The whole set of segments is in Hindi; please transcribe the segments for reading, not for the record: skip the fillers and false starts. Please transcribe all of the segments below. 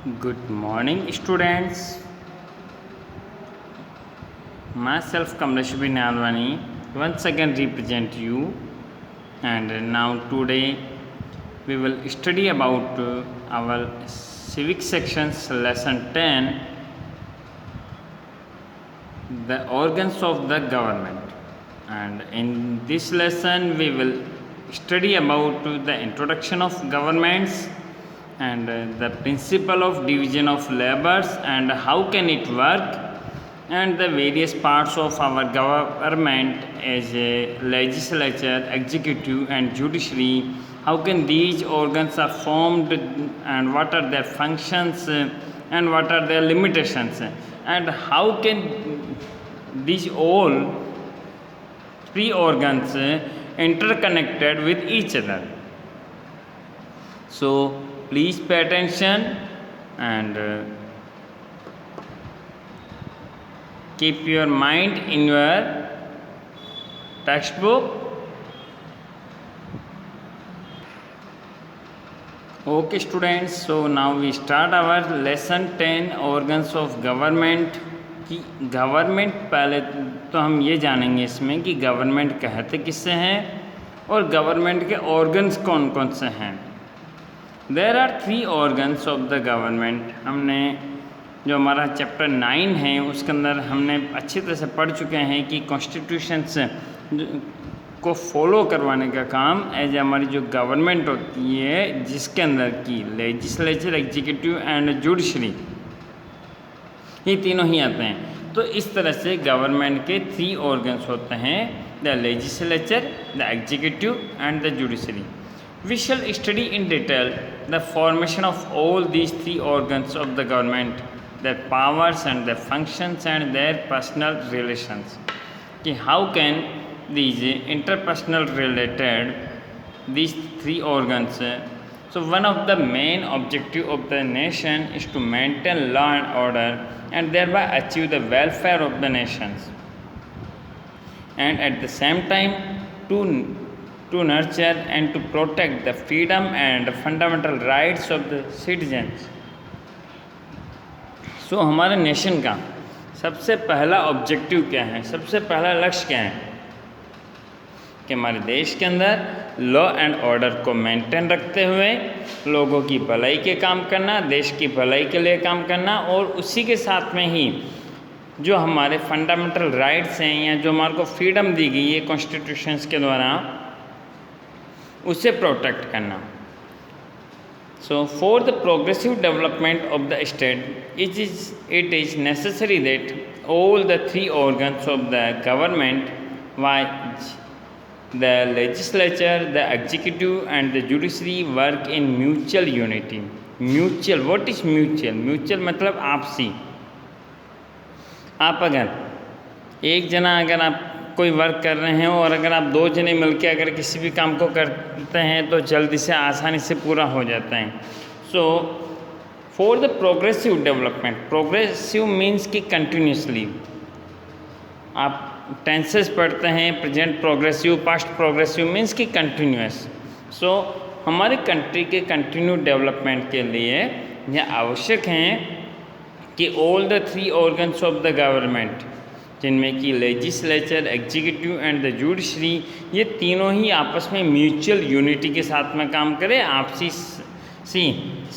Good morning, students. Myself, Kamlesh Nalwani, once again represent you. And now today we will study about our civic sections lesson 10, the organs of the government. And in this lesson we will study about the introduction of governments and the principle of division of labors and how can it work, and the various parts of our government as a legislature, executive and judiciary, how can these organs are formed and what are their functions and what are their limitations, and how can these all three organs interconnected with each other. So please pay attention and keep your mind in your textbook. Okay students, so now we start our lesson 10 organs of government. कि गवर्नमेंट, पहले तो हम ये जानेंगे इसमें कि गवर्नमेंट कहते किससे हैं और गवर्नमेंट के ऑर्गन्स कौन कौन से हैं. There are 3 organs of the government. हमने जो हमारा चैप्टर 9 है उसके अंदर हमने अच्छी तरह से पढ़ चुके हैं कि कॉन्स्टिट्यूशंस को फॉलो करवाने का काम एज हमारी जो गवर्नमेंट होती है, जिसके अंदर की लेजिस्लेचर, एग्जीक्यूटिव एंड जुडिशरी, ये तीनों ही आते हैं. तो इस तरह से गवर्नमेंट के 3 ऑर्गन्स होते हैं, the legislature, the executive and the judiciary. We shall study in detail the formation of all these 3 organs of the government, their powers and their functions and their personal relations. कि how can these interpersonal related these 3 organs. So one of the main objective of the nation is to maintain law and order and thereby achieve the welfare of the nations, and at the same time to nurture and to protect the freedom and fundamental rights of the citizens. So हमारे नेशन का सबसे पहला ऑब्जेक्टिव क्या है, सबसे पहला लक्ष्य क्या है कि हमारे देश के अंदर लॉ एंड ऑर्डर को मेंटेन रखते हुए लोगों की भलाई के काम करना, देश की भलाई के लिए काम करना, और उसी के साथ में ही जो हमारे फंडामेंटल राइट्स हैं या जो हमारे को फ्रीडम दी गई है कॉन्स्टिट्यूशंस के द्वारा, उसे प्रोटेक्ट करना. So for the progressive development of the state it is necessary that all the 3 organs of the government wise the legislature, the executive and the judiciary work in mutual unity. Mutual, what is mutual? Mutual मतलब आपसी. आप अगर एक जना अगर आप कोई वर्क कर रहे हैं और अगर आप 2 जने मिलकर अगर किसी भी काम को करते हैं तो जल्दी से आसानी से पूरा हो जाता है. So for the progressive development, progressive means कि कंटिन्यूसली. आप टेंसेस पढ़ते हैं, present progressive, past progressive means कि कंटिन्यूस. सो हमारे कंट्री के कंटिन्यू डेवलपमेंट के लिए यह आवश्यक हैं कि all the 3 organs of the government, जिनमें कि legislature, executive and the judiciary, ये तीनों ही आपस में म्यूचुअल यूनिटी के साथ में काम करें, आपसी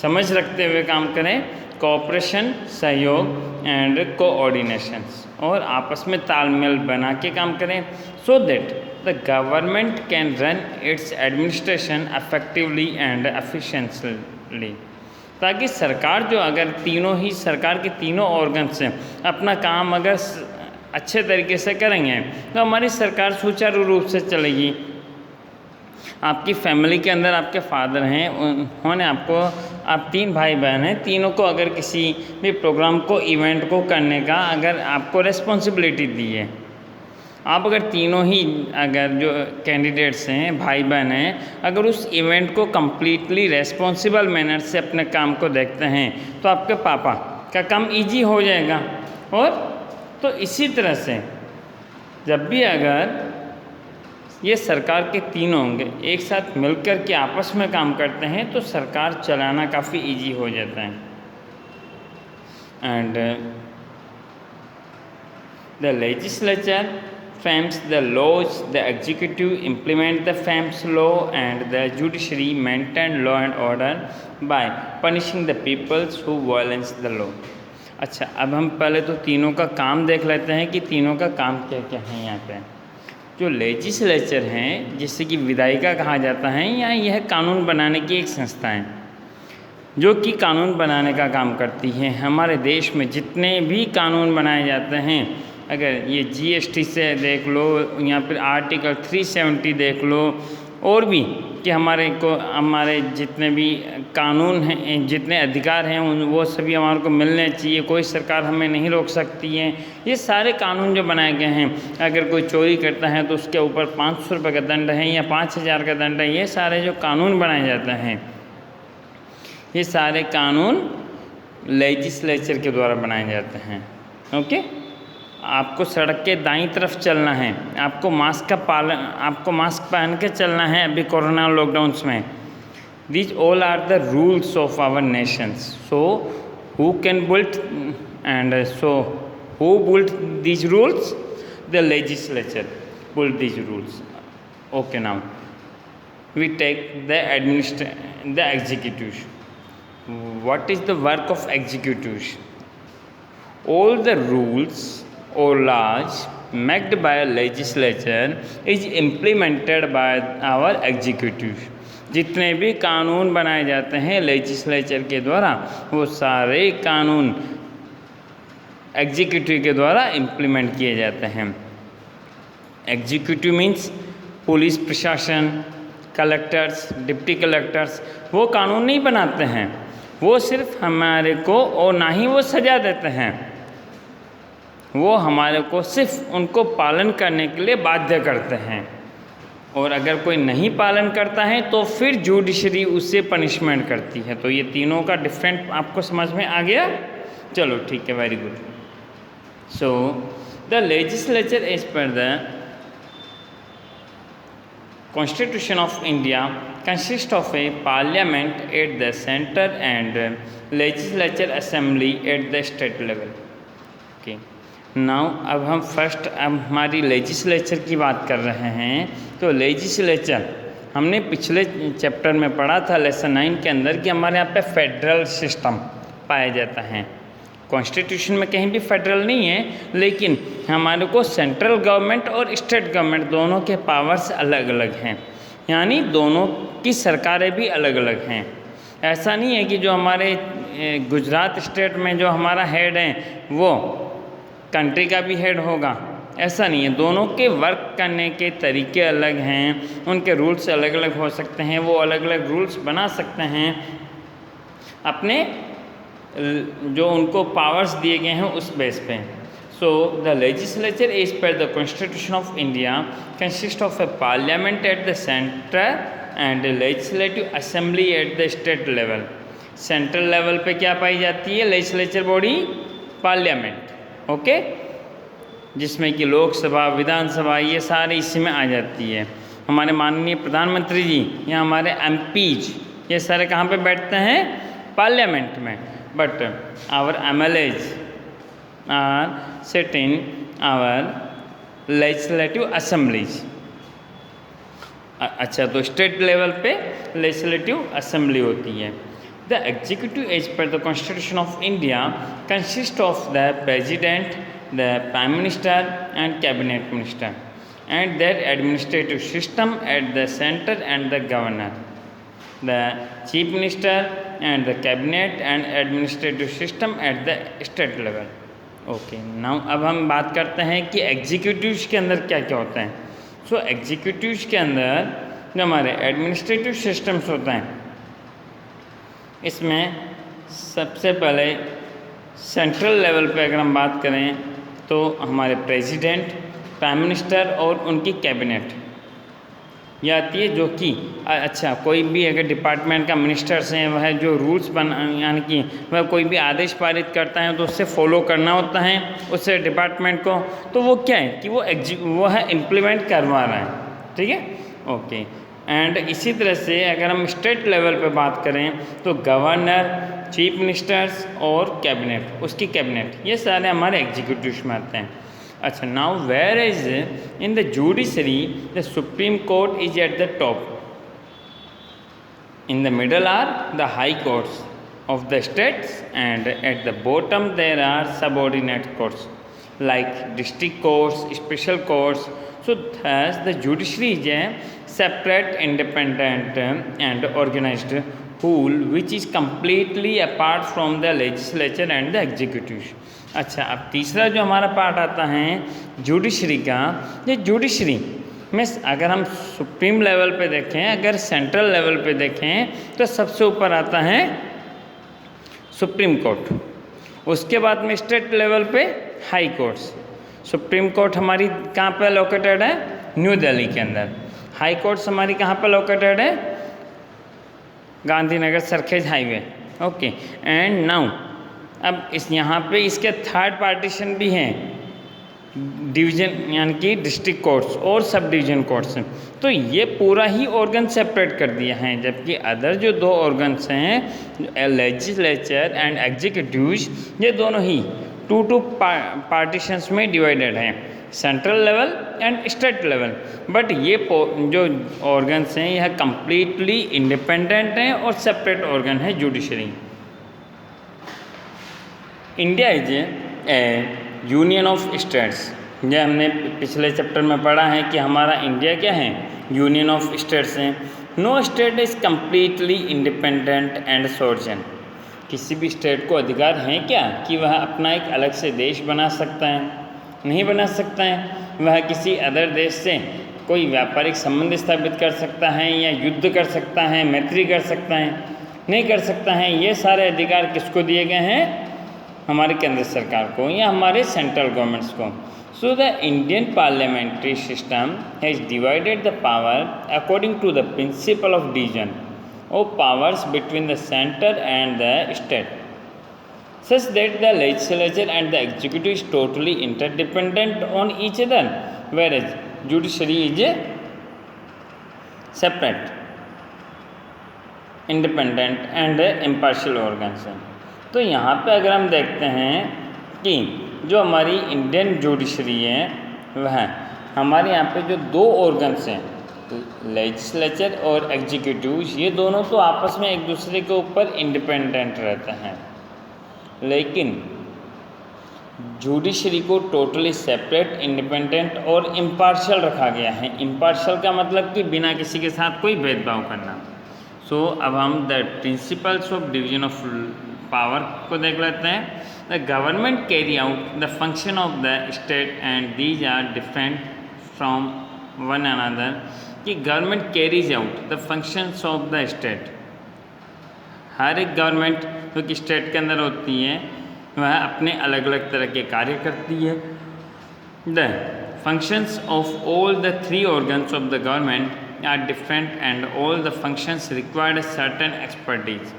समझ रखते हुए काम करें, कोऑपरेशन, सहयोग एंड कोऑर्डिनेशंस, और आपस में तालमेल बना के काम करें, so that the government can run it's administration effectively and efficiently. ताकि सरकार जो अगर तीनों ही सरकार के तीनों ऑर्गन्स हैं अपना काम अगर अच्छे तरीके से करेंगे तो हमारी सरकार सुचारू रूप से चलेगी. आपकी फैमिली के अंदर आपके फादर हैं, उन्होंने आपको, आप 3 भाई बहन हैं, तीनों को अगर किसी भी प्रोग्राम को, इवेंट को करने का अगर आपको रिस्पॉन्सिबिलिटी दी है, आप अगर तीनों ही अगर जो कैंडिडेट्स हैं, भाई बहन हैं, अगर उस इवेंट को कम्प्लीटली रेस्पॉन्सिबल मैनर से अपने काम को देखते हैं तो आपके पापा का काम ईजी हो जाएगा. और तो इसी तरह से जब भी अगर ये सरकार के तीनों होंगे एक साथ मिलकर के आपस में काम करते हैं तो सरकार चलाना काफ़ी इजी हो जाता है. and the legislature frames the laws, the executive implement the frames law, and the judiciary maintain law and order by punishing the peoples who violates the law. अच्छा, अब हम पहले तो तीनों का काम देख लेते हैं कि तीनों का काम क्या क्या है। यहाँ पे जो लेजिस्लेचर हैं, जिससे कि विधायिका कहा जाता है, या यह कानून बनाने की एक संस्था है जो कि कानून बनाने का काम करती है। हमारे देश में जितने भी कानून बनाए जाते हैं, अगर ये जीएसटी से देख लो, या फिर आर्टिकल 370 देख लो, और भी कि हमारे जितने भी कानून हैं, जितने अधिकार हैं, वो सभी हमारे को मिलने चाहिए। कोई सरकार हमें नहीं रोक सकती है। ये सारे कानून जो बनाए गए हैं, अगर कोई चोरी करता है तो उसके ऊपर 500 रुपये का दंड है या 5000 का दंड है। ये सारे जो कानून बनाए जाते हैं, ये सारे कानून लेजिस्लेचर के द्वारा बनाए जाते हैं। ओके, आपको सड़क के दाईं तरफ चलना है, आपको मास्क पहन के चलना है अभी कोरोना लॉकडाउन्स में। These all are the rules of our nations. So who can build and so who build these rules? The legislature build these rules. Okay, now we take the executive. What is the work of executives? All the rules or laws made by a legislature is implemented by our executive. जितने भी कानून बनाए जाते हैं लेजिस्लेचर के द्वारा, वो सारे कानून एग्जीक्यूटिव के द्वारा इम्प्लीमेंट किए जाते हैं। एग्जीक्यूटिव मीन्स पुलिस प्रशासन, कलेक्टर्स, डिप्टी कलेक्टर्स। वो कानून नहीं बनाते हैं, वो सिर्फ हमारे को, और ना ही वो सजा देते हैं, वो हमारे को सिर्फ उनको पालन करने के लिए बाध्य करते हैं। और अगर कोई नहीं पालन करता है तो फिर जुडिशरी उससे पनिशमेंट करती है। तो ये तीनों का डिफरेंट आपको समझ में आ गया? चलो ठीक है, very good. So the legislature as per the Constitution of India consists of a parliament at the center and legislature assembly at the state level. Okay. Now अब हम फर्स्ट हमारी लेजिस्लेचर की बात कर रहे हैं। तो लेजिस्लेचर हमने पिछले चैप्टर में पढ़ा था लेसन 9 के अंदर कि हमारे यहाँ पे फेडरल सिस्टम पाया जाता है। कॉन्स्टिट्यूशन में कहीं भी फेडरल नहीं है, लेकिन हमारे को सेंट्रल गवर्नमेंट और स्टेट गवर्नमेंट दोनों के पावर्स अलग अलग हैं, यानी दोनों की सरकारें भी अलग अलग हैं। ऐसा नहीं है कि जो हमारे गुजरात स्टेट में जो हमारा हेड है वो कंट्री का भी हेड होगा, ऐसा नहीं है। दोनों के वर्क करने के तरीके अलग हैं, उनके रूल्स अलग अलग हो सकते हैं, वो अलग अलग रूल्स बना सकते हैं अपने जो उनको पावर्स दिए गए हैं उस बेस पे। So the legislature as per the constitution of India consist of a parliament at the centre and legislative assembly at the state level. Central level पे क्या पाई जाती है? लेजिस्लेचर बॉडी पार्लियामेंट, ओके, जिसमें कि लोकसभा, विधानसभा, ये सारे इसी में आ जाती है। हमारे माननीय प्रधानमंत्री जी या हमारे एमपीज, ये सारे कहाँ पे बैठते हैं? पार्लियामेंट में। But our MLAs are sit in our legislative assemblies. अच्छा, तो स्टेट लेवल पे लेजिस्लेटिव असेंबली होती है। The executive as per the constitution of India consist of the president, the prime minister and cabinet minister and their administrative system at the center and the governor, the chief minister and the cabinet and administrative system at the state level. Okay, now अब हम बात करते हैं कि एग्जीक्यूटिव्स के अंदर क्या क्या होता है। सो एग्जीक्यूटिव्स के अंदर जो हमारे एडमिनिस्ट्रेटिव सिस्टम्स होते हैं, इसमें सबसे पहले सेंट्रल लेवल पे अगर हम बात करें तो हमारे प्रेसिडेंट, प्राइम मिनिस्टर और उनकी कैबिनेट ये आती है, जो कि अच्छा कोई भी अगर डिपार्टमेंट का मिनिस्टर्स हैं, वह जो रूल्स यानी कि वह कोई भी आदेश पारित करता है तो उससे फॉलो करना होता है उससे डिपार्टमेंट को। तो वो क्या है कि वो है इम्प्लीमेंट करवा रहा है, ठीक है, ओके। एंड इसी तरह से अगर हम स्टेट लेवल पे बात करें तो गवर्नर, चीफ मिनिस्टर्स और कैबिनेट, उसकी कैबिनेट, ये सारे हमारे एग्जीक्यूटिव में आते हैं। अच्छा, now where is in the judiciary the supreme court is at the top, in the middle are the high courts of the states, and at the bottom there are subordinate courts like district courts, special courts. So thus the judiciary is a separate, independent and organized whole which is completely apart from the legislature and the executive. अच्छा, अब तीसरा जो हमारा पार्ट आता है जुडिशरी का, ये जुडिशरी में अगर हम सुप्रीम लेवल पे देखें, अगर सेंट्रल लेवल पे देखें तो सबसे ऊपर आता है सुप्रीम कोर्ट, उसके बाद में स्टेट लेवल पे हाई कोर्ट्स। सुप्रीम कोर्ट हमारी कहाँ पे लोकेटेड है? न्यू दिल्ली के अंदर। हाई कोर्ट्स हमारी कहाँ पे लोकेटेड है? Gandhinagar Sarkhej highway. Okay, and now अब इस यहाँ पे इसके थर्ड पार्टीशन भी हैं, डिवीजन यानी कि डिस्ट्रिक्ट कोर्ट्स और सब डिवीजन कोर्ट्स हैं। तो ये पूरा ही ऑर्गन सेपरेट कर दिया है, जबकि अदर जो दो ऑर्गन्स हैं लेजिस्लेचर एंड एग्जीक्यूटिव्स, ये दोनों ही टू पार्टीशंस में डिवाइडेड हैं, central level and state level. But ये जो ऑर्गन्स हैं यह कंप्लीटली इंडिपेंडेंट हैं और सेपरेट ऑर्गन है judiciary. India is A union of states, ये हमने पिछले चैप्टर में पढ़ा है कि हमारा इंडिया क्या है? यूनियन ऑफ स्टेट्स हैं। No state is completely independent and sovereign, किसी भी स्टेट को अधिकार है क्या कि वह अपना एक अलग से देश बना सकता है? नहीं बना सकता है। वह किसी अदर देश से कोई व्यापारिक संबंध स्थापित कर सकता है या युद्ध कर सकता है, मैत्री कर सकता है? नहीं कर सकता है। ये सारे अधिकार किसको दिए गए हैं? हमारे केंद्र सरकार को या हमारे सेंट्रल गवर्नमेंट्स को। So the Indian parliamentary system has divided the power according to the principle of division of powers between the centre and the state, such that the legislature and the executive is totally interdependent on each other, whereas judiciary is a separate, independent and impartial organs है। तो यहाँ पे अगर हम देखते हैं कि जो हमारी इंडियन जुडिशरी है वह हमारे यहाँ पे जो दो ऑर्गन्स हैं लेजिस्लेचर और एग्जीक्यूटिव, ये दोनों तो आपस में एक दूसरे के ऊपर इंडिपेंडेंट रहते हैं, लेकिन जुडिशरी को टोटली सेपरेट, इंडिपेंडेंट और इम्पार्शियल रखा गया है। इम्पार्शियल का मतलब कि बिना किसी के साथ कोई भेदभाव करना। सो अब हम the principles of division of power को देख लेते हैं। The government carry out the function of the state and these are different from one another, कि government carries out the functions of the state. हर एक गवर्नमेंट जो कि स्टेट के अंदर होती है वह अपने अलग अलग तरह के कार्य करती है। The functions of all the three organs of the government are different and all the functions required certain expertise.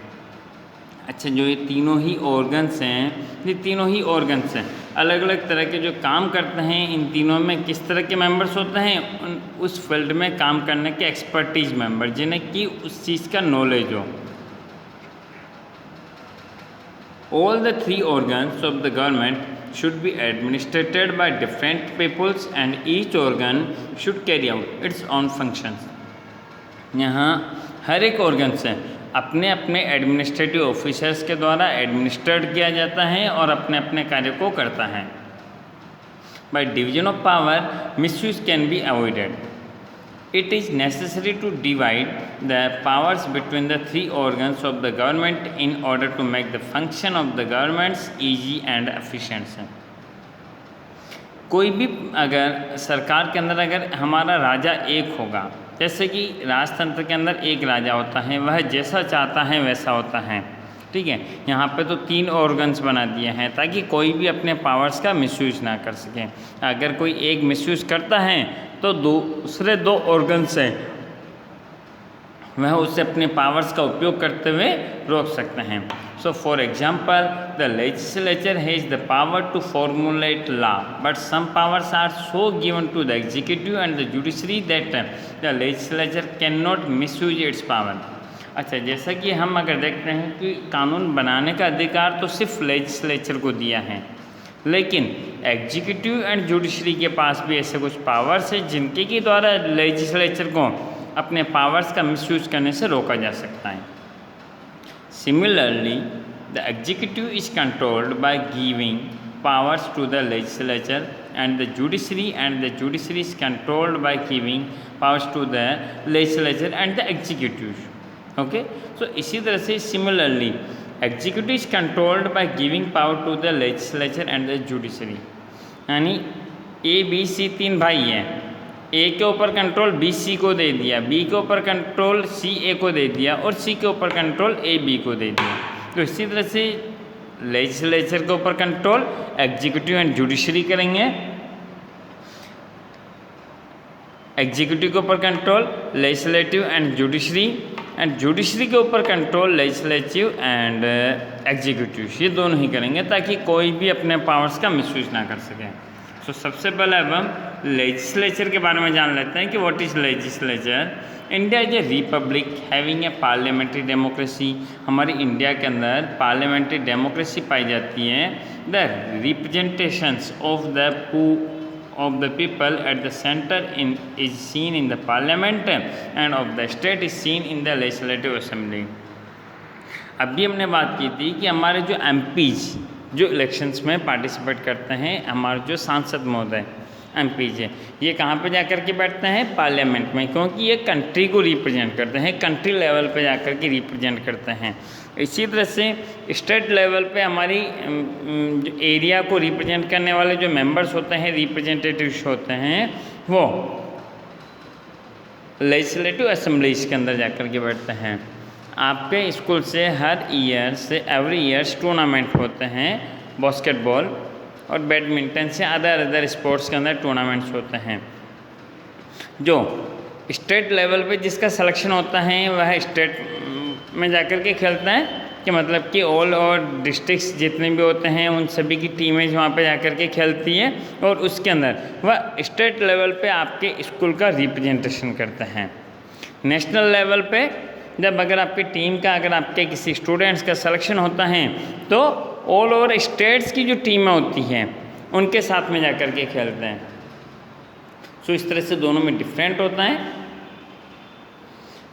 अच्छा, जो ये तीनों ही ऑर्गन्स हैं, ये तीनों ही ऑर्गन्स हैं अलग अलग तरह के जो काम करते हैं। इन तीनों में किस तरह के मेंबर्स होते हैं? उस फील्ड में काम करने के एक्सपर्टीज मेंबर, जिन्हें कि उस चीज़ का नॉलेज हो। All the three organs of the government should be administered by different peoples and each organ should carry out its own functions। यहाँ हर एक ऑर्गन से अपने अपने एडमिनिस्ट्रेटिव ऑफिसर्स के द्वारा एडमिनिस्ट्रेट किया जाता है और अपने अपने कार्य को करता है। By division of power misuse can be avoided. It is necessary to divide the powers between the three organs of the government in order to make the function of the governments easy and efficient। कोई भी अगर सरकार के अंदर अगर हमारा राजा एक होगा, जैसे कि राजतंत्र के अंदर एक राजा होता है, वह जैसा चाहता है वैसा होता है, ठीक है। यहाँ पे तो तीन ऑर्गन्स बना दिए हैं ताकि कोई भी अपने पावर्स का मिसयूज ना कर सके। अगर कोई एक मिसयूज करता है तो दूसरे दो ऑर्गन्स हैं वह उससे अपने पावर्स का उपयोग करते हुए रोक सकते हैं। So for example the legislature has the power to formulate law, but some powers are so given to the executive and the judiciary that the legislature can not misuse its power. अच्छा, जैसा कि हम अगर देखते हैं कि कानून बनाने का अधिकार तो सिर्फ लेजिस्लेचर को दिया है, लेकिन एग्जीक्यूटिव एंड जुडिशरी के पास भी ऐसे कुछ पावर्स है जिनके के द्वारा लेजिस्लेचर को अपने पावर्स का मिसयूज करने से रोका जा सकता है। Similarly the executive is controlled by giving powers to the legislature and the judiciary is controlled by giving powers to the legislature and the executive. Okay, so इसी तरह से similarly executive is controlled by giving power to the legislature and the judiciary। यानी ए बी सी तीन भाई हैं, ए के ऊपर कंट्रोल बी सी को दे दिया, बी के ऊपर कंट्रोल सी ए को दे दिया और सी के ऊपर कंट्रोल ए बी को दे दिया। तो इसी तरह से लेजिस्लेचर के ऊपर कंट्रोल एग्जीक्यूटिव एंड जुडिशरी करेंगे, एग्जीक्यूटिव के ऊपर control legislative and judiciary, and judiciary के ऊपर कंट्रोल लेजिस्लेटिव एंड एग्जीक्यूटिव, ये दोनों ही करेंगे ताकि कोई भी अपने पावर्स का मिसयूज ना कर सके। तो सबसे पहले अब हम लेजिस्लेचर के बारे में जान लेते हैं कि what is legislature. India is a Republic having a parliamentary democracy. हमारी इंडिया के अंदर पार्लियामेंट्री डेमोक्रेसी पाई जाती है। The representations of the people at the centre is seen in the parliament end of the state is seen in the legislative assembly. अभी हमने बात की थी कि हमारे जो एमपीज जो इलेक्शंस में पार्टिसिपेट करते हैं, हमारे जो सांसद महोदय एमपीज है, ये कहाँ पे जाकर के बैठते हैं? पार्लियामेंट में, क्योंकि ये कंट्री को रिप्रेजेंट करते हैं, कंट्री लेवल पे जाकर के रिप्रेजेंट करते हैं। इसी तरह से स्टेट लेवल पे हमारी एरिया को रिप्रेजेंट करने वाले जो मेंबर्स होते हैं, रिप्रेजेंटेटिव्स होते हैं, वो लेजिस्लेटिव असेंबलीज के अंदर जाकर के बैठते हैं। आपके स्कूल से हर ईयर से एवरी ईयर्स टूर्नामेंट होते हैं, बास्केटबॉल और बैडमिंटन से अदर स्पोर्ट्स के अंदर टूर्नामेंट्स होते हैं। जो स्टेट लेवल पे जिसका सिलेक्शन होता है वह स्टेट में जाकर के खेलता है, कि मतलब कि ऑल और डिस्ट्रिक्ट्स जितने भी होते हैं उन सभी की टीमें वहाँ पे जाकर के खेलती हैं और उसके अंदर वह स्टेट लेवल पे आपके स्कूल का रिप्रेजेंटेशन करते हैं। नेशनल लेवल पे जब अगर आपकी टीम का, अगर आपके किसी स्टूडेंट्स का सिलेक्शन होता है तो ऑल ओवर स्टेट्स की जो टीमें होती हैं उनके साथ में जाकर के खेलते हैं। सो इस तरह से दोनों में डिफरेंट होता है।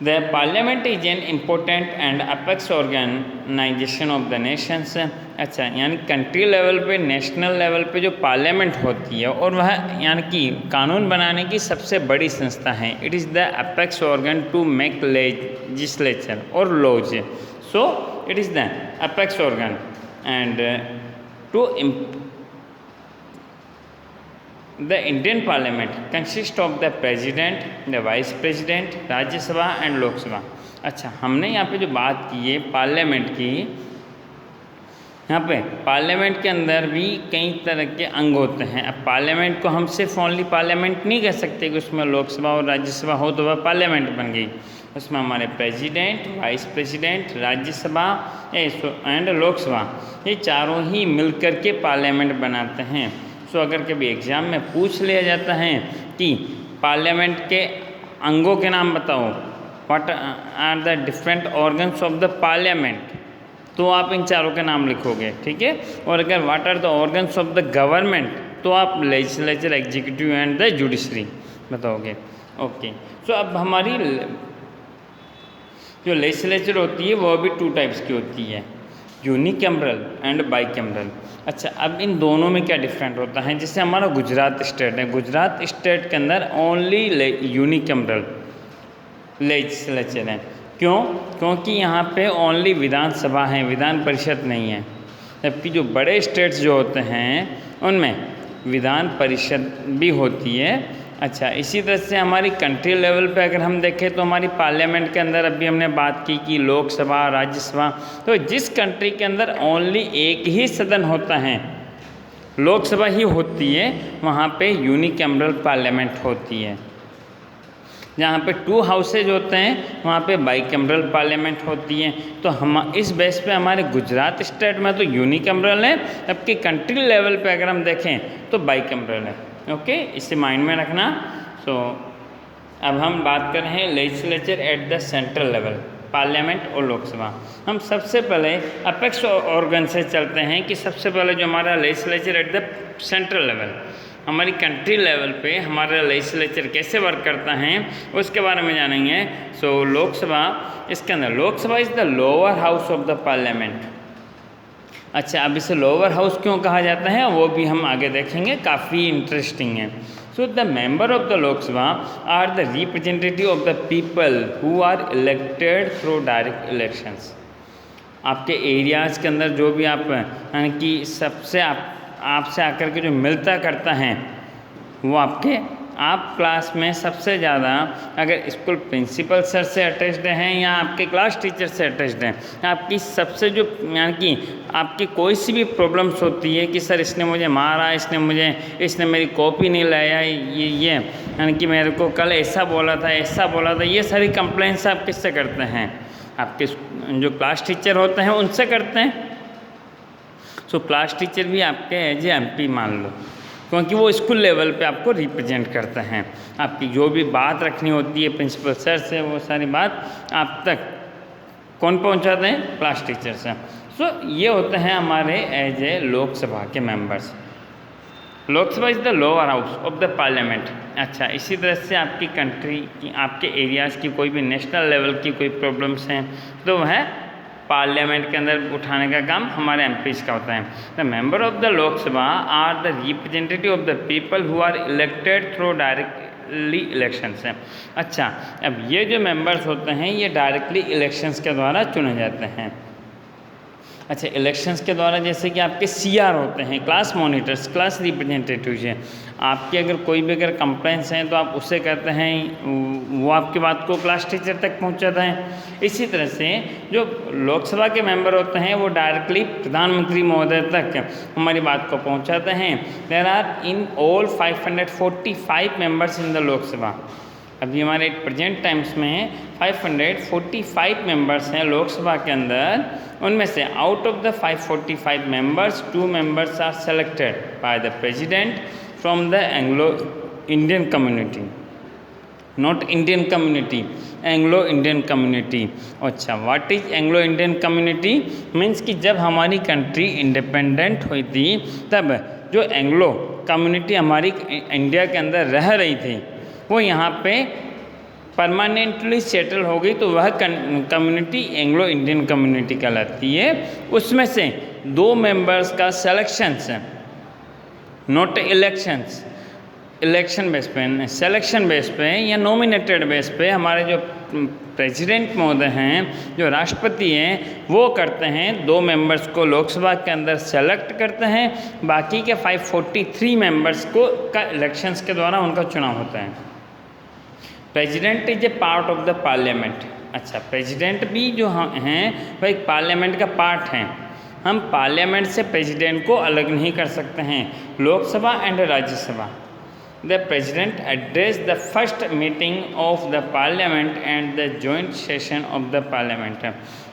The parliament is an important and apex organisation of the nations. अच्छा, यानी कंट्री लेवल पे, नेशनल लेवल पे जो पार्लियामेंट होती है और वह यानी कि कानून बनाने की सबसे बड़ी संस्था है। It is the apex organ to make legislature और laws. So it is the apex organ and the Indian Parliament consists of the President, the Vice President, राज्य सभा एंड लोकसभा। अच्छा, हमने यहाँ पे जो बात की है पार्लियामेंट की, यहाँ पे पार्लियामेंट के अंदर भी कई तरह के अंग होते हैं। अब पार्लियामेंट को हम सिर्फ ओनली पार्लियामेंट नहीं कह सकते कि उसमें लोकसभा और राज्यसभा हो तो वह पार्लियामेंट बन गई। उसमें हमारे president, vice president, Rajya Sabha and Lok Sabha, ये चारों ही मिलकर के पार्लियामेंट बनाते हैं। सो अगर कभी एग्ज़ाम में पूछ लिया जाता है कि पार्लियामेंट के अंगों के नाम बताओ, what are the different organs of the parliament, तो आप इन चारों के नाम लिखोगे, ठीक है। और अगर what are the organs of the government तो आप legislature, executive and the judiciary बताओगे। ओके, सो अब हमारी जो लेजिस्लेचर होती है वो भी टू टाइप्स की होती है, यूनिकैमरल एंड बाइकैमरल। अच्छा, अब इन दोनों में क्या डिफरेंट होता है? जैसे हमारा गुजरात स्टेट है, गुजरात स्टेट के अंदर ओनली यूनिकैमरल लेजिस्लेचर है। क्यों? क्योंकि यहाँ पे ओनली विधानसभा है, विधान परिषद नहीं है। जबकि जो बड़े स्टेट्स जो होते हैं उनमें विधान परिषद भी होती है। अच्छा, इसी तरह से हमारी कंट्री लेवल पे अगर हम देखें तो हमारी पार्लियामेंट के अंदर अभी हमने बात की कि लोकसभा, राज्यसभा, तो जिस कंट्री के अंदर ओनली एक ही सदन होता है, लोकसभा ही होती है, वहाँ पे यूनिकैमरल पार्लियामेंट होती है। जहाँ पे 2 हाउसेज होते हैं वहाँ पे बाइकैमरल पार्लियामेंट होती है। तो हम इस बेस पे हमारे गुजरात स्टेट में तो यूनिकैमरल है, जबकि कंट्री लेवल पे अगर हम देखें तो बाइकैमरल है। ओके, इसे माइंड में रखना। सो अब हम बात कर रहे हैं legislature at the central level. Parliament और लोकसभा। हम सबसे पहले अपेक्स ऑर्गन से चलते हैं कि सबसे पहले जो हमारा legislature at the central level, हमारी कंट्री लेवल पे हमारा लेजिस्लेचर कैसे वर्क करता है उसके बारे में जानेंगे। सो लोकसभा, इसके अंदर Lok Sabha is the lower house of the parliament. अच्छा, अब इसे लोअर हाउस क्यों कहा जाता है वो भी हम आगे देखेंगे, काफ़ी इंटरेस्टिंग है। So the member of the Lok Sabha are the representative of the people who are elected through direct elections. आपके एरियाज़ के अंदर जो भी आप यानी कि सबसे आपसे आकर के जो मिलता करता है वो आप क्लास में सबसे ज़्यादा अगर स्कूल प्रिंसिपल सर से अटैच्ड हैं या आपके क्लास टीचर से अटैच्ड हैं, आपकी सबसे जो यानी कि आपकी कोई सी भी प्रॉब्लम्स होती है कि सर इसने मुझे मारा, इसने मेरी कॉपी नहीं लाया, ये यानी कि मेरे को कल ऐसा बोला था, ये सारी कंप्लेंट्स आप किससे करते हैं? आपके जो क्लास टीचर होते हैं उनसे करते हैं। सो क्लास टीचर भी आपके एज ए MP मान लो, क्योंकि वो स्कूल लेवल पे आपको रिप्रेजेंट करते हैं। आपकी जो भी बात रखनी होती है प्रिंसिपल सर से, वो सारी बात आप तक कौन पहुंचाते हैं? क्लास टीचर से। सो ये होते हैं हमारे एज ए लोकसभा के members. Lok Sabha is the lower house of the parliament. अच्छा, इसी तरह से आपकी कंट्री की, आपके एरियाज़ की कोई भी नेशनल लेवल की कोई प्रॉब्लम्स हैं तो वह पार्लियामेंट के अंदर उठाने का काम हमारे MPs का होता है। The member of the Lok Sabha are the representative of the people who are elected through directly elections हैं। अच्छा, अब ये जो मेंबर्स होते हैं ये डायरेक्टली इलेक्शंस के द्वारा चुने जाते हैं। अच्छा, इलेक्शंस के द्वारा जैसे कि आपके CR होते हैं, क्लास मॉनिटर्स, क्लास रिप्रेजेंटेटिव्स हैं। आपकी अगर कोई भी अगर कंप्लेंट्स हैं तो आप उससे कहते हैं, वो आपकी बात को क्लास टीचर तक पहुंचाता है। इसी तरह से जो लोकसभा के मेंबर होते हैं वो डायरेक्टली प्रधानमंत्री महोदय तक हमारी बात को पहुंचाते हैं। There are in all 545 members in the Lok Sabha. अभी हमारे प्रेजेंट टाइम्स में 545 मेंबर्स हैं लोकसभा के अंदर। उनमें से out of the 545 members 2 members are selected by the president from the Anglo Indian community, not Indian community, Anglo Indian community. अच्छा, what is Anglo Indian community? Means कि जब हमारी कंट्री इंडिपेंडेंट हुई थी तब जो एंग्लो कम्युनिटी हमारी इंडिया के अंदर रह रही थी वो यहाँ पे परमानेंटली सेटल हो गई, तो वह कम्युनिटी एंग्लो इंडियन कम्युनिटी कहलाती है। उसमें से 2 मेंबर्स का selections, not elections, election base पे, सिलेक्शन बेस पे या नॉमिनेटेड बेस पे हमारे जो प्रेसिडेंट महोदय हैं, जो राष्ट्रपति हैं, वो करते हैं 2 मेंबर्स को लोकसभा के अंदर सेलेक्ट करते हैं। बाकी के 543 मेंबर्स को का इलेक्शंस के द्वारा उनका चुनाव होता है। President is a part of the parliament. अच्छा, प्रेसिडेंट भी जो हैं वह एक पार्लियामेंट का पार्ट हैं। हम पार्लियामेंट से प्रेसिडेंट को अलग नहीं कर सकते हैं। Lok Sabha and Rajya Sabha, the president address the first meeting of the parliament and the joint session of the parliament.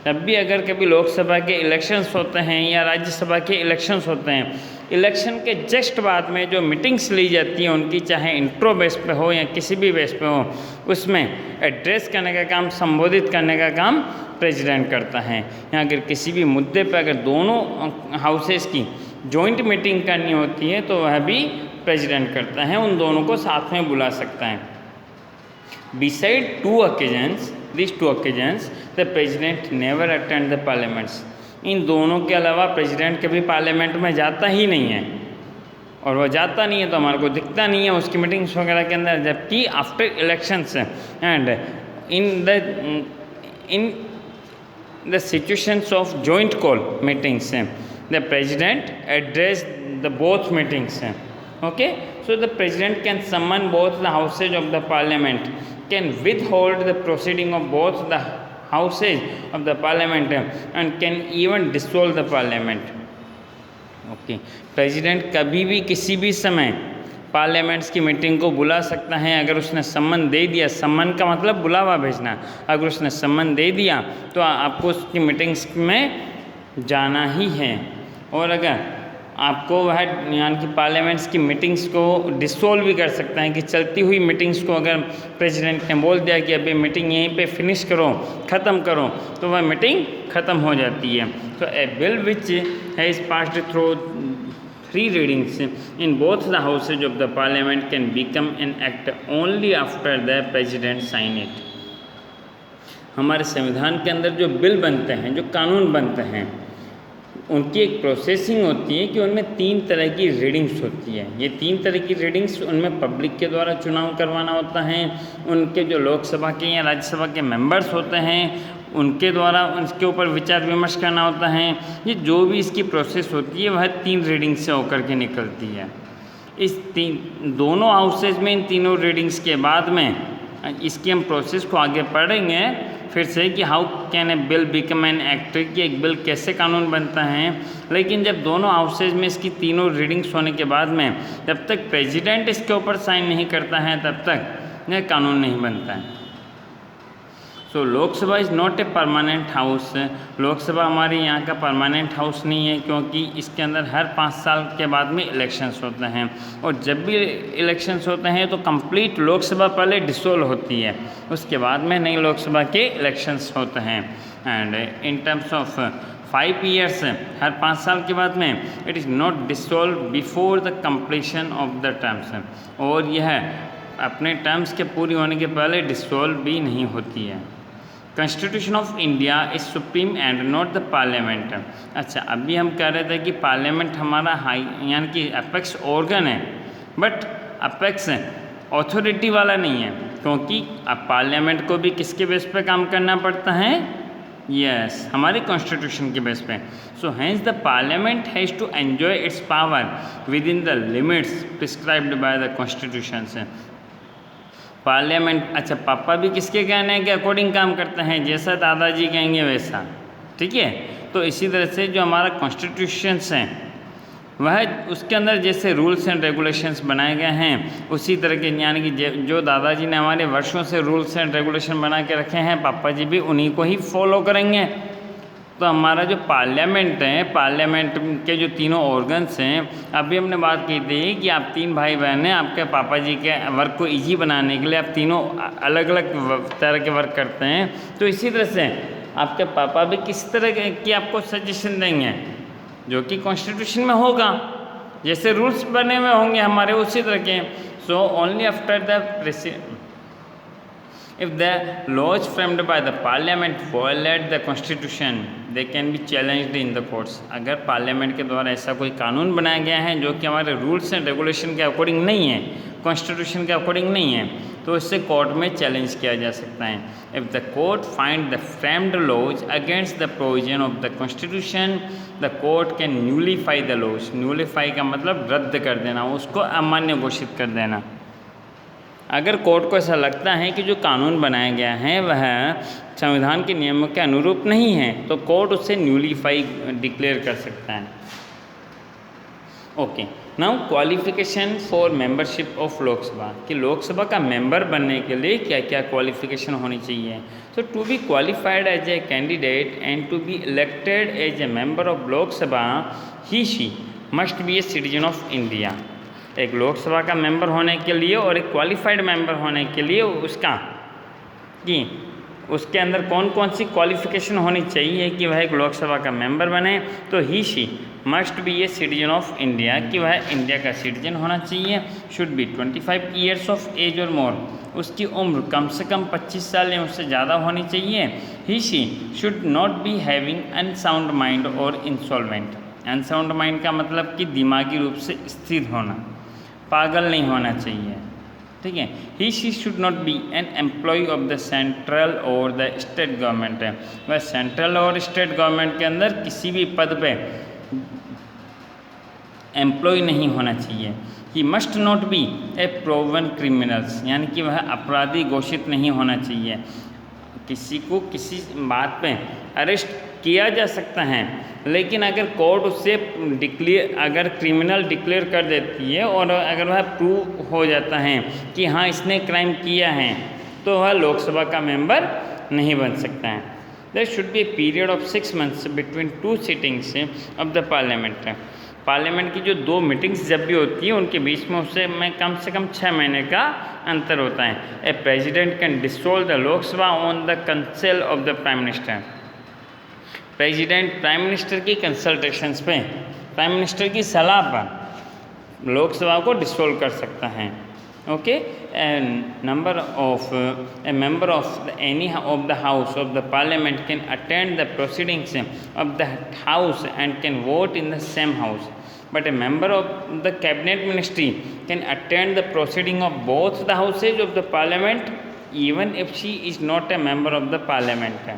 तब भी अगर कभी लोकसभा के इलेक्शंस होते हैं या राज्यसभा के इलेक्शंस होते हैं, इलेक्शन के जस्ट बाद में जो मीटिंग्स ली जाती हैं उनकी, चाहे इंट्रो बेस पे हो या किसी भी बेस पे हो, उसमें एड्रेस करने का काम, संबोधित करने का काम प्रेसिडेंट करता है। या अगर किसी भी मुद्दे पर अगर दोनों हाउसेस की जॉइंट मीटिंग करनी होती है तो वह भी प्रेसिडेंट करता है, उन दोनों को साथ में बुला सकता है। Beside 2 occasions, these 2 occasions, the president never attend the parliaments। इन दोनों के अलावा प्रेसिडेंट कभी पार्लियामेंट में जाता ही नहीं है, और वह जाता नहीं है तो हमारे को दिखता नहीं है उसकी मीटिंग्स वगैरह के अंदर। जबकि after elections and in the situations of joint call meetings the president address the both meetings. Okay, so the president can summon both the houses of the parliament, can withhold the proceeding of both the houses of the parliament and can even dissolve the parliament। Okay, president कभी भी किसी भी समय पार्लियामेंट्स की मीटिंग को बुला सकता है अगर उसने सम्मन दे दिया। सम्मन का मतलब बुलावा भेजना। अगर उसने सम्मन दे दिया तो आपको उसकी मीटिंग्स में जाना ही है। और अगर आपको वह यानी कि पार्लियामेंट्स की मीटिंग्स को डिसॉल्व भी कर सकता है कि चलती हुई मीटिंग्स को अगर प्रेसिडेंट ने बोल दिया कि अभी मीटिंग यहीं पे फिनिश करो, ख़त्म करो, तो वह मीटिंग ख़त्म हो जाती है। तो a bill which has passed through 3 readings in both the houses of the parliament can become an act only after the president sign it। हमारे संविधान के अंदर जो बिल बनते हैं, जो कानून बनते हैं, उनकी एक प्रोसेसिंग होती है कि उनमें 3 तरह की रीडिंग्स होती है। ये 3 तरह की रीडिंग्स उनमें पब्लिक के द्वारा चुनाव करवाना होता है, उनके जो लोकसभा के या राज्यसभा के मेंबर्स होते हैं उनके द्वारा उसके ऊपर विचार विमर्श करना होता है। ये जो भी इसकी प्रोसेस होती है वह 3 रीडिंग से होकर के निकलती है। इस दोनों हाउसेज में इन तीनों रीडिंग्स के बाद में इसकी हम प्रोसेस को आगे पढ़ेंगे फिर से कि how can a bill become an act, कि एक बिल कैसे कानून बनता है। लेकिन जब दोनों हाउसेज में इसकी तीनों रीडिंग्स होने के बाद में जब तक प्रेसिडेंट इसके ऊपर साइन नहीं करता है तब तक यह कानून नहीं बनता है। So Lok Sabha is not a permanent house. Lok Sabha हमारे यहाँ का परमानेंट हाउस नहीं है, क्योंकि इसके अंदर हर 5 साल के बाद में इलेक्शंस होते हैं, और जब भी इलेक्शंस होते हैं तो कंप्लीट लोकसभा पहले डिसॉल्व होती है, उसके बाद में नई लोकसभा के इलेक्शंस होते हैं। And in terms of 5 years, हर 5 साल के बाद में it is not dissolve before the completion of the terms, और यह अपने टर्म्स के पूरी होने के पहले डिसॉल्व भी नहीं होती है। Constitution of India is supreme and not the parliament. अच्छा, अभी हम कह रहे थे कि पार्लियामेंट हमारा हाई यानी कि अपेक्स ऑर्गन है, बट अपेक्स अथॉरिटी वाला नहीं है, क्योंकि अब पार्लियामेंट को भी किसके बेस पे काम करना पड़ता है? यस, हमारे कॉन्स्टिट्यूशन के बेस पे। So hence the parliament has to enjoy its power with in the limits prescribed by the constitution से। पार्लियामेंट, अच्छा, पापा भी किसके कहने के अकॉर्डिंग काम करते हैं, जैसा दादाजी कहेंगे वैसा, ठीक है। तो इसी तरह से जो हमारा कॉन्स्टिट्यूशंस हैं वह उसके अंदर जैसे रूल्स एंड रेगुलेशंस बनाए गए हैं उसी तरह के, यानी कि जो दादाजी ने हमारे वर्षों से रूल्स एंड रेगुलेशन बना के रखे हैं पापा जी भी उन्हीं को ही फॉलो करेंगे। तो हमारा जो पार्लियामेंट है, पार्लियामेंट के जो तीनों ऑर्गन्स हैं, अभी हमने बात की थी कि आप 3 भाई बहन हैं, आपके पापा जी के वर्क को इजी बनाने के लिए आप तीनों अलग अलग तरह के वर्क करते हैं। तो इसी तरह से आपके पापा भी किस तरह की आपको सजेशन देंगे, जो कि कॉन्स्टिट्यूशन में होगा, जैसे रूल्स बने हुए होंगे हमारे उसी तरह के। So only after the if the laws framed by the parliament violate the constitution they can be challenged in the courts। अगर पार्लियामेंट के द्वारा ऐसा कोई कानून बनाया गया है जो कि हमारे रूल्स एंड रेगुलेशन के अकॉर्डिंग नहीं है, कॉन्स्टिट्यूशन के अकॉर्डिंग नहीं है, तो इससे कोर्ट में चैलेंज किया जा सकता है। If the court find the framed laws against the provision of the constitution the court can nullify the laws. Nullify का मतलब रद्द कर देना, उसको अमान्य घोषित कर देना। अगर कोर्ट को ऐसा लगता है कि जो कानून बनाया गया है वह संविधान के नियमों के अनुरूप नहीं है तो कोर्ट उसे न्यूलीफाई डिक्लेयर कर सकता है। Okay, now qualification for membership of Lok Sabha, कि लोकसभा का मेंबर बनने के लिए क्या क्या क्वालिफिकेशन होनी चाहिए। So to be qualified as a candidate and to be elected as a member of Lok Sabha he she must be a citizen of India. एक लोकसभा का मेंबर होने के लिए और एक क्वालिफाइड मेंबर होने के लिए उसका कि उसके अंदर कौन कौन सी क्वालिफिकेशन होनी चाहिए कि वह एक लोकसभा का मेंबर बने, तो he she must be a citizen of India, कि वह इंडिया का सिटीजन होना चाहिए। Should be 25 years of age और मोर, उसकी उम्र कम से कम 25 साल या उससे ज़्यादा होनी चाहिए। He she should not be having unsound mind और इंसॉल्वेंट। अनसाउंड माइंड का मतलब कि दिमागी रूप से स्थिर होना, पागल नहीं होना चाहिए, ठीक है। He she should not be an employ of the central और द स्टेट गवर्नमेंट है, वह सेंट्रल और स्टेट गवर्नमेंट के अंदर किसी भी पद पे एम्प्लॉय नहीं होना चाहिए। He must not be A proven criminals, यानी कि वह अपराधी घोषित नहीं होना चाहिए। किसी को किसी बात पे अरेस्ट किया जा सकता है, लेकिन अगर कोर्ट उससे अगर क्रिमिनल डिक्लेयर कर देती है और अगर वह प्रूव हो जाता है कि हाँ इसने क्राइम किया है, तो वह लोकसभा का मेंबर नहीं बन सकता है। There should be a period of 6 months between 2 sittings of the parliament. Parliament की जो 2 मीटिंग्स जब भी होती है उनके बीच में उससे में कम से कम 6 महीने का अंतर होता है। A president can dissolve the Lok Sabha on the counsel of the prime minister. President prime minister की कंसल्टेशंस पे, प्राइम मिनिस्टर की सलाह पर लोकसभा को डिसॉल्व कर सकता है। Okay, a member of any of the house of the parliament can attend the proceedings of the house and can vote in the same house, but a member of the cabinet ministry can attend the proceeding of both the houses of the parliament even if she is not a member of the parliament।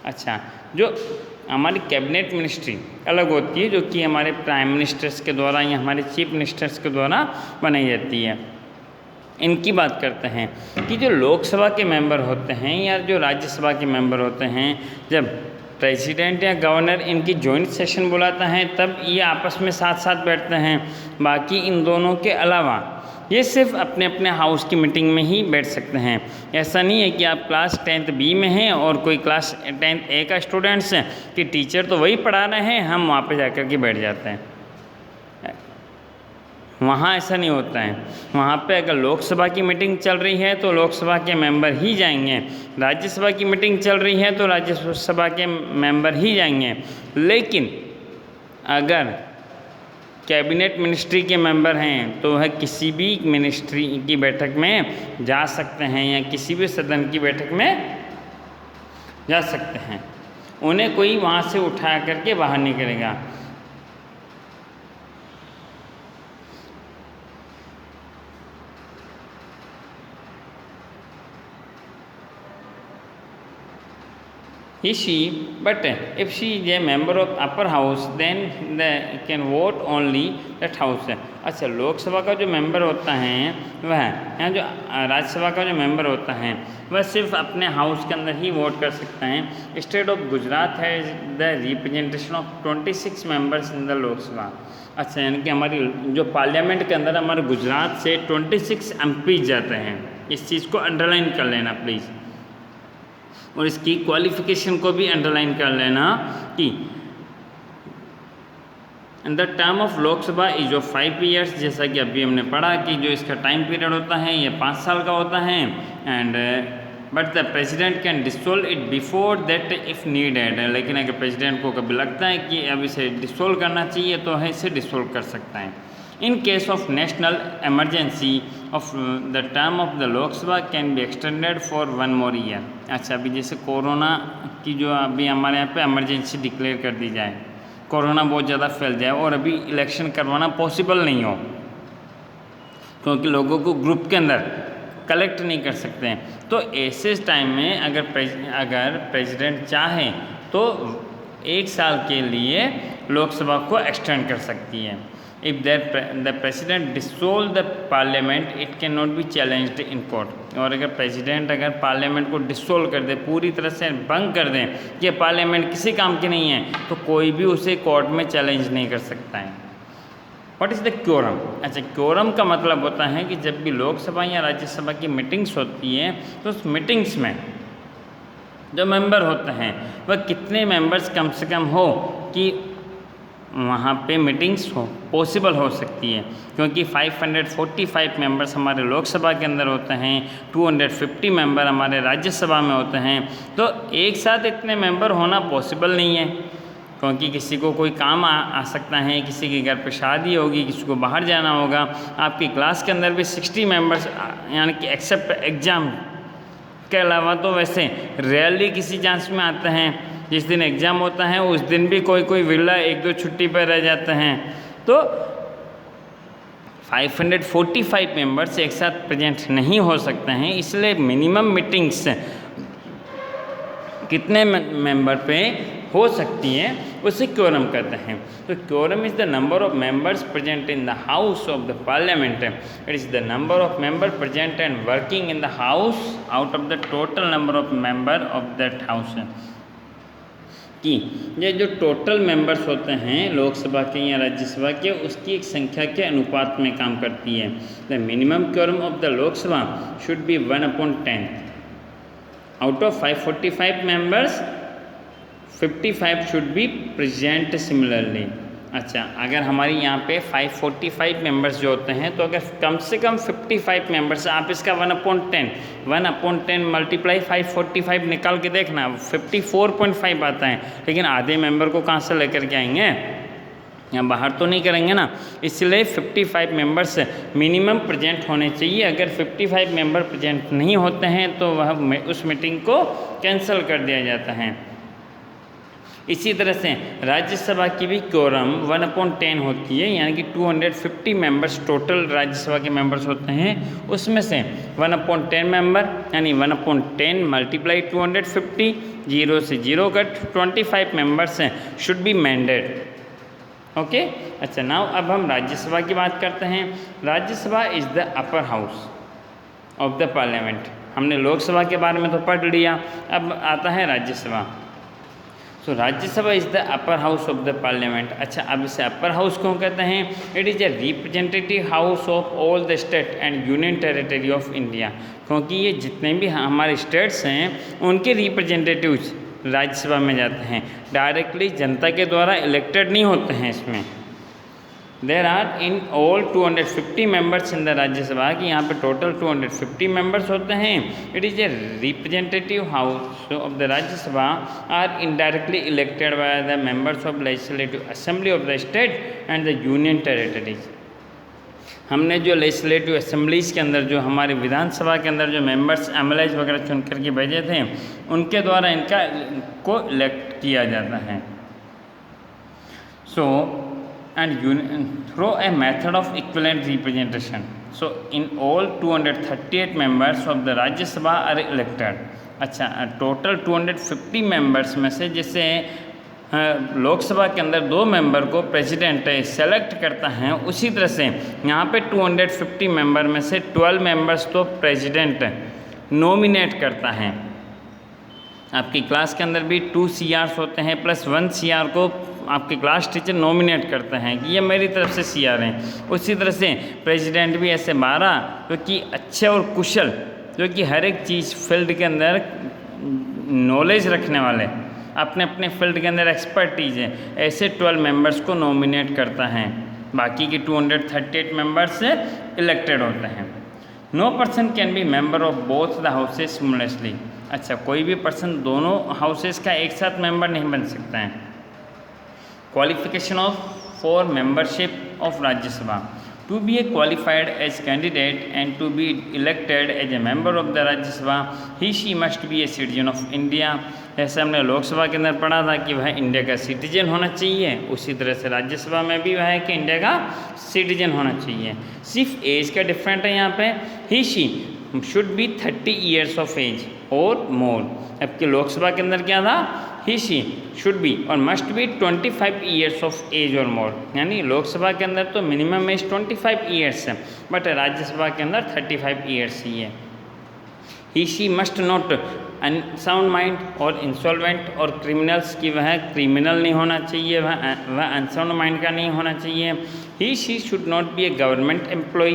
अच्छा, जो हमारी कैबिनेट मिनिस्ट्री अलग होती है, जो कि हमारे प्राइम मिनिस्टर्स के द्वारा या हमारे चीफ मिनिस्टर्स के द्वारा बनाई जाती है। इनकी बात करते हैं कि जो लोकसभा के मेंबर होते हैं या जो राज्यसभा के मेंबर होते हैं, जब प्रेसिडेंट या गवर्नर इनकी जॉइंट सेशन बुलाता है तब ये आपस में साथ साथ बैठते हैं। बाकी इन दोनों के अलावा ये सिर्फ अपने अपने हाउस की मीटिंग में ही बैठ सकते हैं। ऐसा नहीं है कि आप क्लास 10th B में हैं और कोई क्लास 10th A का स्टूडेंट्स हैं कि टीचर तो वही पढ़ा रहे हैं, हम वहाँ पे जाकर के बैठ जाते हैं। वहाँ ऐसा नहीं होता है। वहाँ पे अगर लोकसभा की मीटिंग चल रही है तो लोकसभा के मेंबर ही जाएंगे, राज्यसभा की मीटिंग चल रही है तो राज्यसभा के मेंबर ही जाएंगे। लेकिन अगर कैबिनेट मिनिस्ट्री के मेंबर हैं तो वह किसी भी मिनिस्ट्री की बैठक में जा सकते हैं या किसी भी सदन की बैठक में जा सकते हैं। उन्हें कोई वहाँ से उठा करके बाहर नहीं करेगा। But if she is a member of upper house then they can vote only that house। अच्छा, लोकसभा का जो मेंबर होता है वह यहाँ जो राज्यसभा का जो मेंबर होता है वह सिर्फ अपने हाउस के अंदर ही वोट कर सकता है। स्टेट ऑफ गुजरात है the representation of 26 members in the Lok Sabha. अच्छा, यानी कि हमारी जो पार्लियामेंट के अंदर हमारे गुजरात से 26 MPs जाते हैं। इस चीज़ को अंडरलाइन कर लेना प्लीज़, और इसकी क्वालिफिकेशन को भी अंडरलाइन कर लेना कि the term of Lok Sabha is of 5 years। जैसा कि अभी हमने पढ़ा कि जो इसका टाइम पीरियड होता है ये 5 साल का होता है। And but the president can dissolve it before that if needed. लेकिन अगर प्रेसिडेंट को कभी लगता है कि अब इसे डिसॉल्व करना चाहिए तो है इसे डिसॉल्व कर सकता है। In case of national emergency of the term of the Lok Sabha can be extended for 1 more year। अच्छा, अभी जैसे कोरोना की जो अभी हमारे यहाँ पे इमरजेंसी डिक्लेयर कर दी जाए, कोरोना बहुत ज़्यादा फैल जाए और अभी इलेक्शन करवाना पॉसिबल नहीं हो क्योंकि लोगों को ग्रुप के अंदर कलेक्ट नहीं कर सकते हैं, तो ऐसे टाइम में अगर प्रेसिडेंट चाहे तो 1 साल के लिए लोकसभा को एक्सटेंड कर सकती है। If the president dissolve the parliament, it cannot be challenged in court। और अगर प्रेसिडेंट अगर पार्लियामेंट को डिसॉल्व कर दे, पूरी तरह से भंग कर दें कि पार्लियामेंट किसी काम की नहीं है, तो कोई भी उसे कोर्ट में चैलेंज नहीं कर सकता है। What is the quorum? अच्छा, क्योरम का मतलब होता है कि जब भी लोकसभा या राज्यसभा की मीटिंग्स होती हैं तो उस मीटिंग्स में जो मेंबर होते हैं वह कितने मेंबर्स कम से कम हो कि वहाँ पे मीटिंग्स पॉसिबल हो सकती है। क्योंकि 545 मेंबर्स हमारे लोकसभा के अंदर होते हैं, 250 मेंबर हमारे राज्यसभा में होते हैं, तो एक साथ इतने मेंबर होना पॉसिबल नहीं है क्योंकि किसी को कोई काम आ सकता है, किसी के घर पे शादी होगी, किसी को बाहर जाना होगा। आपकी क्लास के अंदर भी 60 मेंबर्स यानी कि एक्सेप्ट एग्ज़ाम के अलावा तो वैसे रेयरली किसी चांस में आते हैं। जिस दिन एग्ज़ाम होता है उस दिन भी कोई विरला 1-2 छुट्टी पर रह जाते हैं। तो 545 मेंबर्स एक साथ प्रेजेंट नहीं हो सकते हैं, इसलिए मिनिमम मीटिंग्स कितने मेंबर पे हो सकती हैं उसे क्योरम कहते हैं। तो quorum is the number of members present in the house of the parliament. It is the number of member present and working in the house out of the total number of member of that house. कि ये जो टोटल मेंबर्स होते हैं लोकसभा के या राज्यसभा के, उसकी एक संख्या के अनुपात में काम करती है। The minimum quorum of the Lok Sabha should be 1/10। Out of 545 members 55 should be present similarly. अच्छा, अगर हमारी यहाँ पे 545 मेंबर्स जो होते हैं, तो अगर कम से कम 55 मेंबर्स, आप इसका 1/10 मल्टीप्लाई 545 निकाल के देखना, 54.5 आता है। लेकिन आधे मेंबर को कहाँ से लेकर के आएंगे, यहाँ बाहर तो नहीं करेंगे ना, इसलिए 55 मेंबर्स मिनिमम प्रेजेंट होने चाहिए। अगर 55 मेंबर प्रेजेंट नहीं होते हैं तो वह उस मीटिंग को कैंसिल कर दिया जाता है। इसी तरह से राज्यसभा की भी क्योरम 1/10 होती है, यानी कि 250 मेंबर्स टोटल राज्यसभा के मेंबर्स होते हैं, उसमें से 1/10 मेंबर यानी 1/10 मल्टीप्लाई 250, 0 से 0 cut 25 members should be mandate. Okay, अच्छा नाउ अब हम राज्यसभा की बात करते हैं। Rajya Sabha is the upper house of the parliament. हमने लोकसभा के बारे में तो पढ़ लिया, अब आता है Rajya Sabha. So Rajya Sabha is the upper house of the parliament. अच्छा, अब इसे अपर हाउस क्यों कहते हैं? It is a representative house of all the state and union territory of India, क्योंकि ये जितने भी हमारे स्टेट्स हैं उनके रिप्रेजेंटेटिव्स राज्यसभा में जाते हैं, डायरेक्टली जनता के द्वारा इलेक्टेड नहीं होते हैं इसमें। There are in all 250 members in the Rajya Sabha, कि यहाँ पे टोटल 250 मेंबर्स होते हैं। It is a representative house of the Rajya Sabha are indirectly elected by the members of legislative assembly of the state and the union territories. हमने जो लेजिस्लेटिव असेंबलीज़ के अंदर, जो हमारे विधानसभा के अंदर जो मेंबर्स एमएलएज वगैरह चुन करके भेजे थे, उनके द्वारा इनका को इलेक्ट किया जाता है। सो and through a method of equivalent representation. So in all 238 members of the Rajya Sabha are elected. अच्छा, टोटल 250 मेंबर्स में से जैसे लोकसभा के अंदर 2 मेंबर को प्रेसिडेंट सेलेक्ट करता है, उसी तरह से यहाँ पे 250 मेंबर में से 12 मेंबर्स तो प्रेसिडेंट नॉमिनेट करता है। आपकी क्लास के अंदर भी 2 CRs होते हैं प्लस 1 CR को आपके क्लास टीचर नॉमिनेट करते हैं कि ये मेरी तरफ से CR हैं। उसी तरह से प्रेसिडेंट भी ऐसे 12 जो कि अच्छे और कुशल, जो कि हर एक चीज़ फील्ड के अंदर नॉलेज रखने वाले, अपने अपने फील्ड के अंदर एक्सपर्टीज है, ऐसे 12 मेंबर्स को नॉमिनेट करता है। बाकी के 238 मेंबर्स इलेक्टेड होते हैं। No person can be member of both the houses simultaneously. अच्छा, कोई भी पर्सन दोनों हाउसेस का एक साथ मेंबर नहीं बन सकता है। Qualification for membership of Rajya Sabha: to be a qualified as candidate and to be elected as a member of the Rajya Sabha he she must be a citizen of India. जैसे हमने लोकसभा के अंदर पढ़ा था कि वह इंडिया का सिटीजन होना चाहिए, उसी तरह से राज्यसभा में भी वह है कि इंडिया का सिटीजन होना चाहिए। सिर्फ एज का डिफरेंट है यहाँ पे, he she should be 30 years of age और मोर। जबकि लोकसभा के अंदर क्या था, ही शी शुड बी और must be 25 years of age और मोर, यानी लोकसभा के अंदर तो मिनिमम एज 25 ईयर्स है, बट राज्यसभा के अंदर 35 ईयर्स ही है। He she must not unsound mind और इंसॉल्वेंट और क्रिमिनल्स की, वह क्रिमिनल नहीं होना चाहिए, वह अनसाउंड माइंड का नहीं होना चाहिए। He she should not be a government employ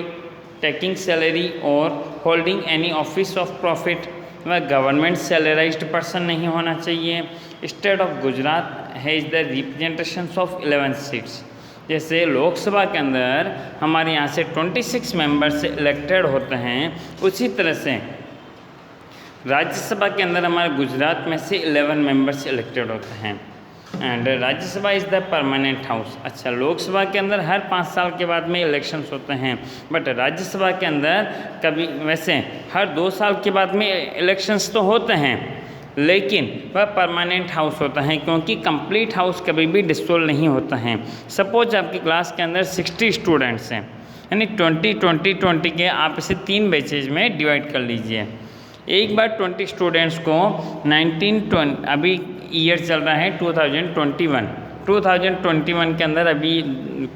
taking salary और holding any office of profit, वह गवर्नमेंट सैलराइज्ड पर्सन नहीं होना चाहिए। State of Gujarat has the representation of 11 seats. जैसे लोकसभा के अंदर हमारे यहाँ से 26 मेंबर्स इलेक्टेड होते हैं, उसी तरह से राज्यसभा के अंदर हमारे गुजरात में से 11 मेंबर्स इलेक्टेड होते हैं। And Rajya Sabha is the permanent house. अच्छा, लोकसभा के अंदर हर 5 साल के बाद में इलेक्शंस होते हैं, बट राज्यसभा के अंदर कभी, वैसे हर 2 साल के बाद में इलेक्शंस तो होते हैं, लेकिन वह परमानेंट हाउस होता है, क्योंकि कंप्लीट हाउस कभी भी डिसोल्व नहीं होता है। सपोज आपकी क्लास के अंदर 60 स्टूडेंट्स हैं, यानी 20 के आप इसे 3 बैचेज में डिवाइड कर लीजिए। एक बार 20 स्टूडेंट्स को 1920, अभी ईयर चल रहा है 2021 के अंदर अभी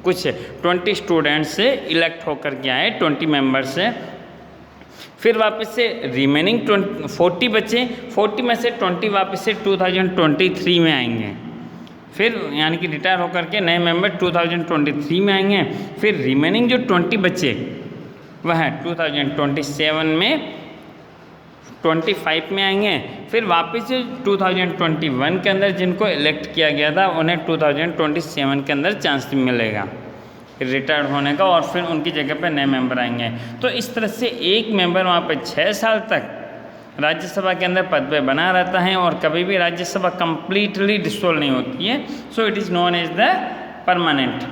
कुछ 20 स्टूडेंट्स से इलेक्ट होकर के आए, 20 मेंबर्स से। फिर वापस से रिमेनिंग 40 बचे, 40 में से 20 वापस से 2023 में आएंगे। फिर यानी कि रिटायर होकर के नए मेंबर 2023 में आएंगे। फिर रिमेनिंग जो 20 बचे वह 2027 में 25 में आएंगे, फिर वापस से 2021 के अंदर जिनको इलेक्ट किया गया था उन्हें 2027 के अंदर चांस मिलेगा रिटायर्ड होने का, और फिर उनकी जगह पे नए मेंबर आएंगे। तो इस तरह से एक मेंबर वहाँ पे 6 साल तक राज्यसभा के अंदर पद पे बना रहता है और कभी भी राज्यसभा कंप्लीटली डिसोल्व नहीं होती है। So it is known as the permanent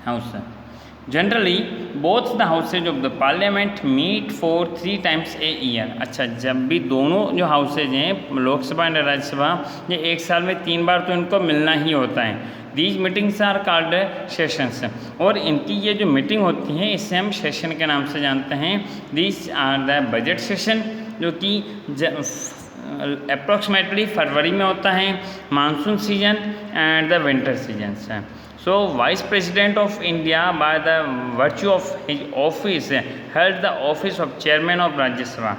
house. Generally both the houses of the parliament meet for 3 times a year। अच्छा, जब भी दोनों जो हाउसेज हैं लोकसभा एंड राज्यसभा, ये एक साल में 3 बार तो इनको मिलना ही होता है। These meetings are called sessions, और इनकी ये जो मीटिंग होती है इसे हम सेशन के नाम से जानते हैं। These are the budget session, जो कि अप्रॉक्सीमेटली फरवरी में होता है, monsoon season and the winter seasons है। So Vice President of India by the virtue of his office held the office of Chairman of Rajya Sabha।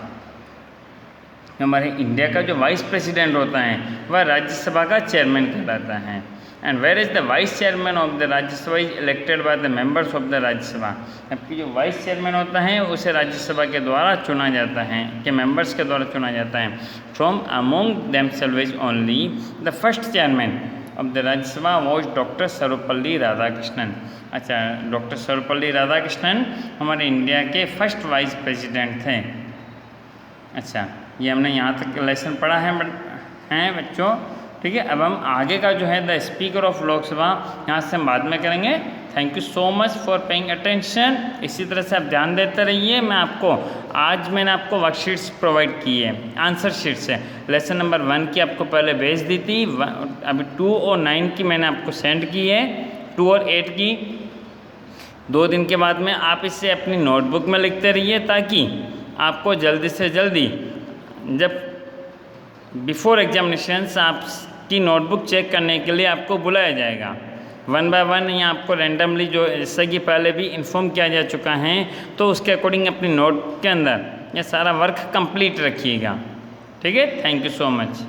हमारे इंडिया का जो वाइस प्रेसिडेंट होता है वह राज्यसभा का चेयरमैन कहलाता है। And where is the vice chairman of the Rajya Sabha is elected by the members of the Rajya Sabha. जबकि जो वाइस चेयरमैन होता है उसे राज्यसभा के द्वारा चुना जाता है, के मेंबर्स के द्वारा चुना जाता है। From among themselves only the first chairman of the Rajya Sabha was doctor Sarvepalli Radhakrishnan. अच्छा, डॉक्टर सर्वपल्ली राधाकृष्णन हमारे इंडिया के फर्स्ट वाइस प्रेसिडेंट थे। अच्छा, ये हमने यहाँ तक लेसन पढ़ा है बच्चों, ठीक है। अब हम आगे का जो है द स्पीकर ऑफ लोकसभा, यहाँ से हम बाद में करेंगे। Thank you so much for paying attention. इसी तरह से आप ध्यान देते रहिए। मैंने आपको वर्कशीट्स प्रोवाइड की है, आंसर शीट्स है। लेसन नंबर 1 की आपको पहले भेज दी थी, अभी 2 और 9 की मैंने आपको सेंड की है, 2 और 8 की 2 दिन के बाद में आप इसे अपनी नोटबुक में लिखते रहिए, ताकि आपको जल्दी से जल्दी जब बिफोर एग्जामिनेशंस आपकी नोटबुक चेक करने के लिए आपको बुलाया जाएगा 1 by 1, या आपको रैंडमली, जो जैसे कि पहले भी इन्फॉर्म किया जा चुका है, तो उसके अकॉर्डिंग अपनी नोट के अंदर ये सारा वर्क कंप्लीट रखिएगा, ठीक है। Thank you so much.